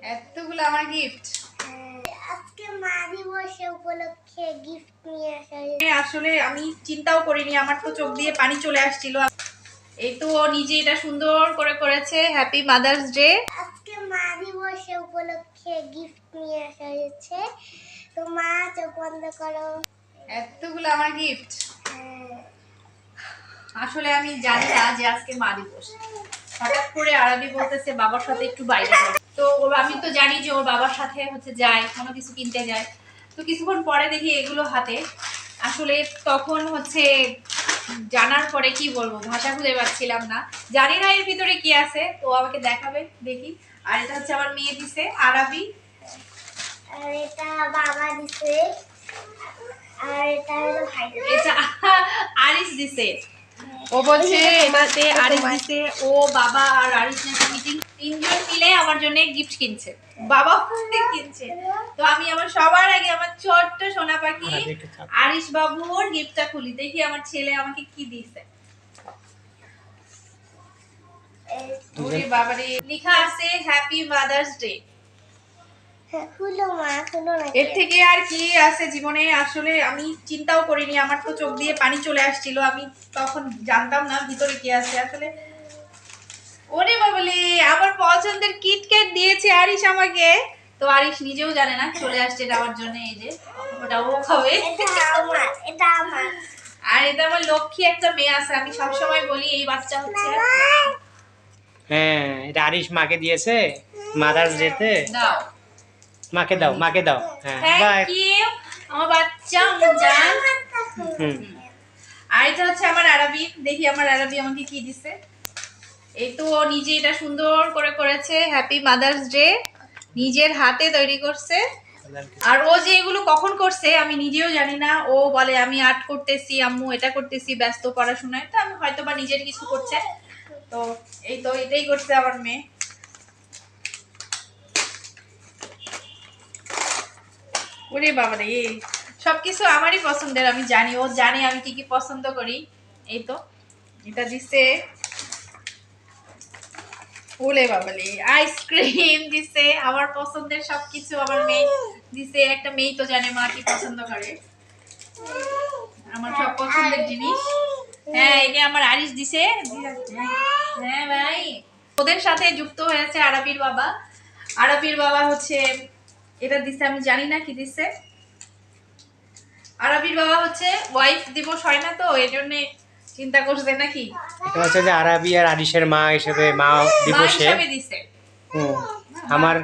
এতগুলো আমার গিফট আজকে মা দিবসে উপলক্ষে গিফট নিয়ে আসা হয়েছে। আসলে আমি চিন্তাও করিনি, আমার তো চোখ দিয়ে পানি চলে আসছিল। এই তো ও নিজে এটা সুন্দর করে করেছে। Happy mother's day. আজকে মা দিবসে উপলক্ষে গিফট নিয়ে আসা হয়েছে। তো মা চোখ বন্ধ করো। এতগুলো আমার গিফট। আসলে আমি জানি না যে আজকে মা দিবস। হঠাৎ করে আরবি বলতেছে বাবার সাথে একটু বাইরে যাবে। তো আমি তো জানি যে ওর বাবার সাথে হচ্ছে যায়, কোনো কিছু কিনতে যায়। তো কিছুক্ষণ পরে দেখি এগুলো হাতে। আসলে তখন হচ্ছে জানার পরে কি বলবো, ভাষা খুঁজে পাচ্ছিলাম না। জানি না এর ভিতরে কি আছে, তো আমাকে দেখাবে দেখি। আর এটা হচ্ছে আমার মেয়ে দিছে আরবি, আর এটা বাবা দিছে, আর এটা হলো ভাই দিছে। এটা আরিস দিছে। ও বলছে এটাতে আরিস দিছে, ও বাবা আর আরিস নাকি মিটিং তিনজন মিলে আমার জন্য গিফট কিনছে। বাবা কিনছে। তো আমি আমার সবার আগে আমার ছোট্ট সোনা পাখি আরিস বাবুর গিফটটা খুলি, দেখি আমার ছেলে আমাকে কি দিছে। ওরে বাবারে, লেখা আছে হ্যাপি মাদার্স ডে। খুলো মা, খুলো না। এর থেকে আর কি আছে জীবনে, আসলে আমি চিন্তাও করিনি, আমার তো চোখ দিয়ে পানি চলে আসছিল। আমি তখন জানতাম না ভিতরে কি আছে আসলে। ওরে বাবালে, আমার পছন্দের কিটক্যাট দিয়েছে আরিশ আমাকে। তো আরিশ নিজেও জানে না চলে আসছে এটা আমার জন্য। এই যে ওটা ও খাবে। এটা আমার, এটা আমার। আর এটা আমার লক্ষ্মী একটা মেয়ে আছে, আমি সবসময় বলি এই বাচ্চা হচ্ছে। হ্যাঁ, এটা আরিশ মাকে দিয়েছে মাদার্স ডে তে। দাও, মাকে দাও, মাকে দাও। হ্যাঁ, বাই। থ্যাংক ইউ আমার বাচ্চা জান। হুম। আর এটা হচ্ছে আমার আরবি, দেখি আমার আরবি আমাকে কি দিছে। এই তো ও নিজে এটা সুন্দর করে করেছে। হ্যাপি মাদার্স ডে, নিজের হাতে তৈরি করছে। আর ও যে এগুলো কখন করছে আমি নিজেও জানি না। ও বলে আমি আর্ট করতেছি আম্মু, এটা করতেছি, ব্যস্ত পড়াশোনায়। তো আমি হয়তো বা নিজের কিছু করছে। তো এই তো এটাই করছে আমার মেয়ে। ওরে বাবারে, সবকিছু আমারই পছন্দের। আমি জানি, ও জানে আমি কি কি পছন্দ করি। এই তো এটা দিছে। ওলে বাবালে, আইসক্রিম দিছে, আমার পছন্দের সবকিছু আমার মেয়ে দিছে। একটা মেয়ে তো জানে মা কি পছন্দ করে, আমার সব পছন্দের জিনিস। হ্যাঁ, এটা আমার আরিশ দিছে। হ্যাঁ ভাই, ওদের সাথে যুক্ত হয়েছে আরবির বাবা। আরবির বাবা হচ্ছে এটা দিছে, আমি জানি না কি দিছে। আরবির বাবা হচ্ছে ওয়াইফ দিবস হয় না, তো এই জন্য চিন্তা করছে নাকি এটা হচ্ছে যে আরবি আর আরিশের মা হিসেবে মা মা দিবসে। হিসাবে দিছে। হুম, আমার